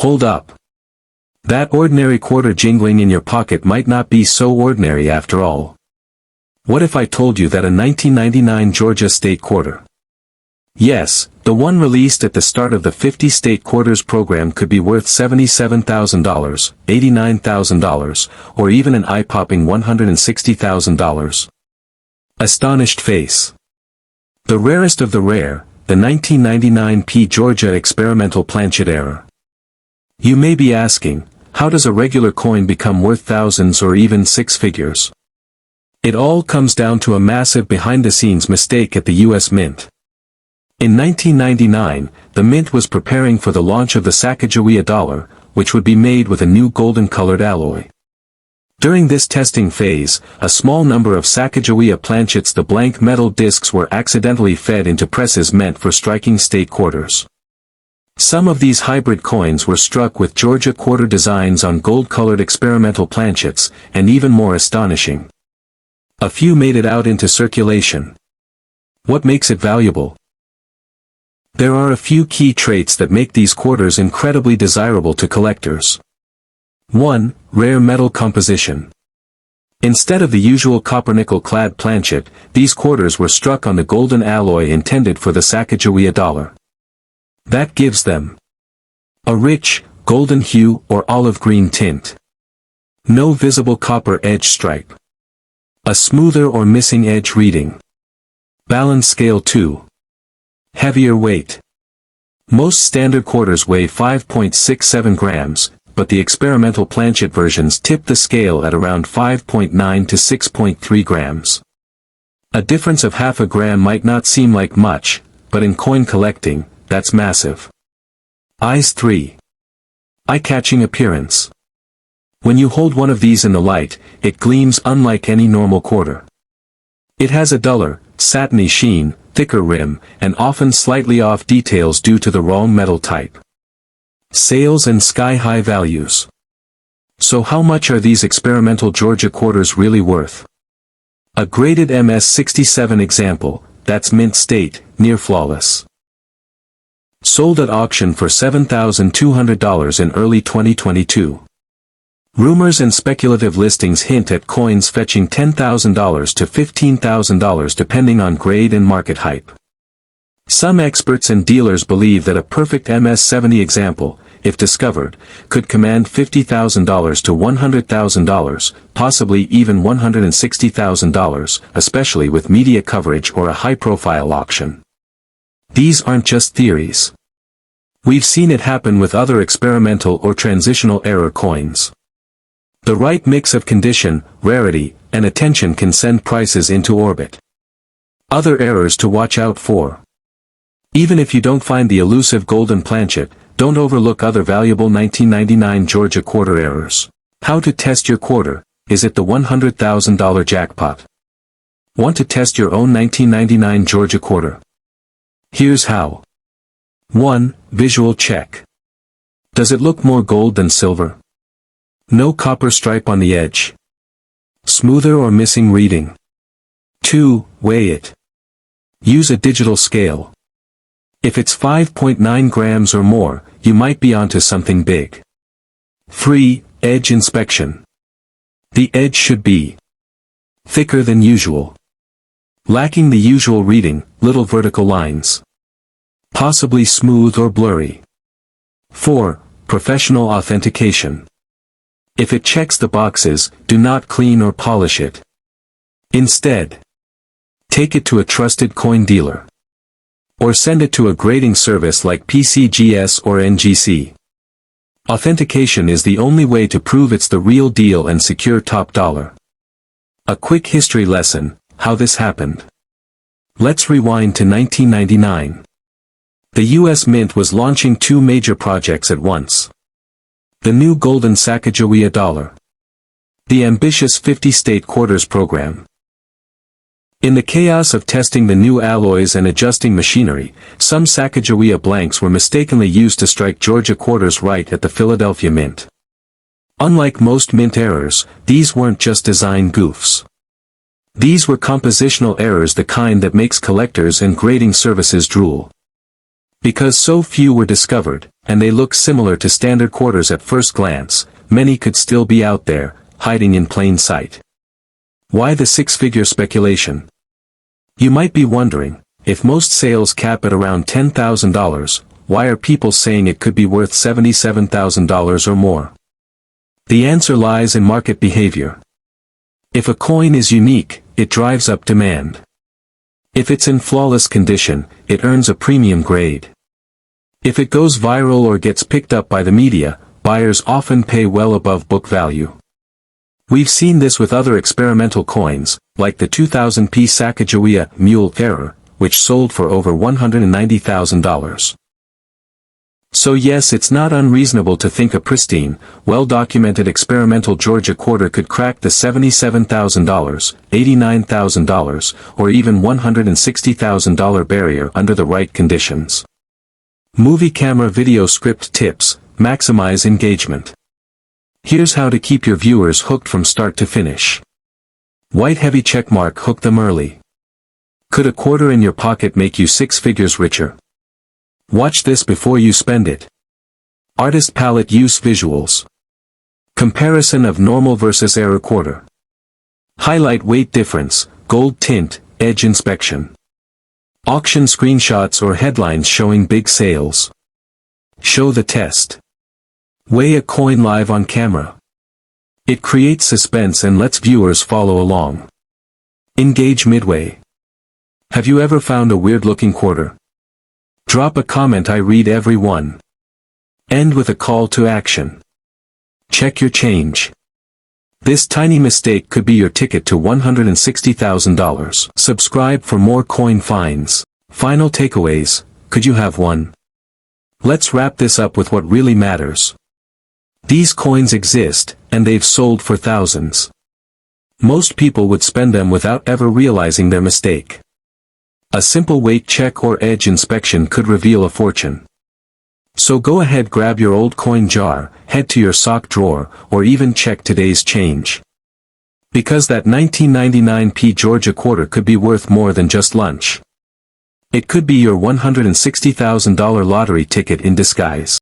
Hold up. That ordinary quarter jingling in your pocket might not be so ordinary after all. What if I told you that a 1999 Georgia state quarter? Yes, the one released at the start of the 50-state quarters program could be worth $77,000, $89,000, or even an eye-popping $160,000. Astonished face. The rarest of the rare, the 1999 P. Georgia experimental planchet error. You may be asking, how does a regular coin become worth thousands or even six figures? It all comes down to a massive behind-the-scenes mistake at the U.S. Mint. In 1999, the Mint was preparing for the launch of the Sacagawea dollar, which would be made with a new golden-colored alloy. During this testing phase, a small number of Sacagawea planchets, the blank metal discs, were accidentally fed into presses meant for striking state quarters. Some of these hybrid coins were struck with Georgia quarter designs on gold-colored experimental planchets, and even more astonishing, a few made it out into circulation. What makes it valuable? There are a few key traits that make these quarters incredibly desirable to collectors. 1. Rare metal composition. Instead of the usual copper-nickel-clad planchet, these quarters were struck on the golden alloy intended for the Sacagawea dollar. That gives them a rich, golden hue or olive-green tint. No visible copper edge stripe. A smoother or missing edge reading. Balance scale 2. Heavier weight. Most standard quarters weigh 5.67 grams, but the experimental planchet versions tip the scale at around 5.9 to 6.3 grams. A difference of half a gram might not seem like much, but in coin collecting, that's massive. Eyes 3. Eye-catching appearance. When you hold one of these in the light, it gleams unlike any normal quarter. It has a duller, satiny sheen, thicker rim, and often slightly off details due to the wrong metal type. Sales and sky-high values. So how much are these experimental Georgia quarters really worth? A graded MS-67 example, that's mint state, near flawless. Sold at auction for $7,200 in early 2022. Rumors and speculative listings hint at coins fetching $10,000 to $15,000 depending on grade and market hype. Some experts and dealers believe that a perfect MS-70 example, if discovered, could command $50,000 to $100,000, possibly even $160,000, especially with media coverage or a high-profile auction. These aren't just theories. We've seen it happen with other experimental or transitional error coins. The right mix of condition, rarity, and attention can send prices into orbit. Other errors to watch out for. Even if you don't find the elusive golden planchet, don't overlook other valuable 1999 Georgia quarter errors. How to test your quarter. Is it the $100,000 jackpot? Want to test your own 1999 Georgia quarter? Here's how. 1. Visual check. Does it look more gold than silver? No copper stripe on the edge. Smoother or missing reading. 2. Weigh it. Use a digital scale. If it's 5.9 grams or more, you might be onto something big. 3. Edge inspection. The edge should be thicker than usual. Lacking the usual reading, little vertical lines. Possibly smooth or blurry. 4. Professional authentication. If it checks the boxes, do not clean or polish it. Instead, take it to a trusted coin dealer. Or send it to a grading service like PCGS or NGC. Authentication is the only way to prove it's the real deal and secure top dollar. A quick history lesson, how this happened. Let's rewind to 1999. The U.S. Mint was launching two major projects at once. The new golden Sacagawea dollar. The ambitious 50-state quarters program. In the chaos of testing the new alloys and adjusting machinery, some Sacagawea blanks were mistakenly used to strike Georgia quarters right at the Philadelphia Mint. Unlike most mint errors, these weren't just design goofs. These were compositional errors, the kind that makes collectors and grading services drool. Because so few were discovered, and they look similar to standard quarters at first glance, many could still be out there, hiding in plain sight. Why the six-figure speculation? You might be wondering, if most sales cap at around $10,000, why are people saying it could be worth $77,000 or more? The answer lies in market behavior. If a coin is unique, it drives up demand. If it's in flawless condition, it earns a premium grade. If it goes viral or gets picked up by the media, buyers often pay well above book value. We've seen this with other experimental coins, like the 2000p Sacagawea Mule Error, which sold for over $190,000. So yes, it's not unreasonable to think a pristine, well-documented experimental Georgia quarter could crack the $77,000, $89,000, or even $160,000 barrier under the right conditions. Movie camera video script tips: maximize engagement. Here's how to keep your viewers hooked from start to finish. White heavy checkmark: hook them early. Could a quarter in your pocket make you 6 figures richer? Watch this before you spend it. Artist palette use visuals. Comparison of normal versus error quarter. Highlight weight difference, gold tint, edge inspection. Auction screenshots or headlines showing big sales. Show the test. Weigh a coin live on camera. It creates suspense and lets viewers follow along. Engage midway. Have you ever found a weird-looking quarter? Drop a comment, I read every one. End with a call to action. Check your change. This tiny mistake could be your ticket to $160,000. Subscribe for more coin finds. Final takeaways: could you have one? Let's wrap this up with what really matters. These coins exist, and they've sold for thousands. Most people would spend them without ever realizing their mistake. A simple weight check or edge inspection could reveal a fortune. So go ahead, grab your old coin jar, head to your sock drawer, or even check today's change. Because that 1999p Georgia quarter could be worth more than just lunch. It could be your $160,000 lottery ticket in disguise.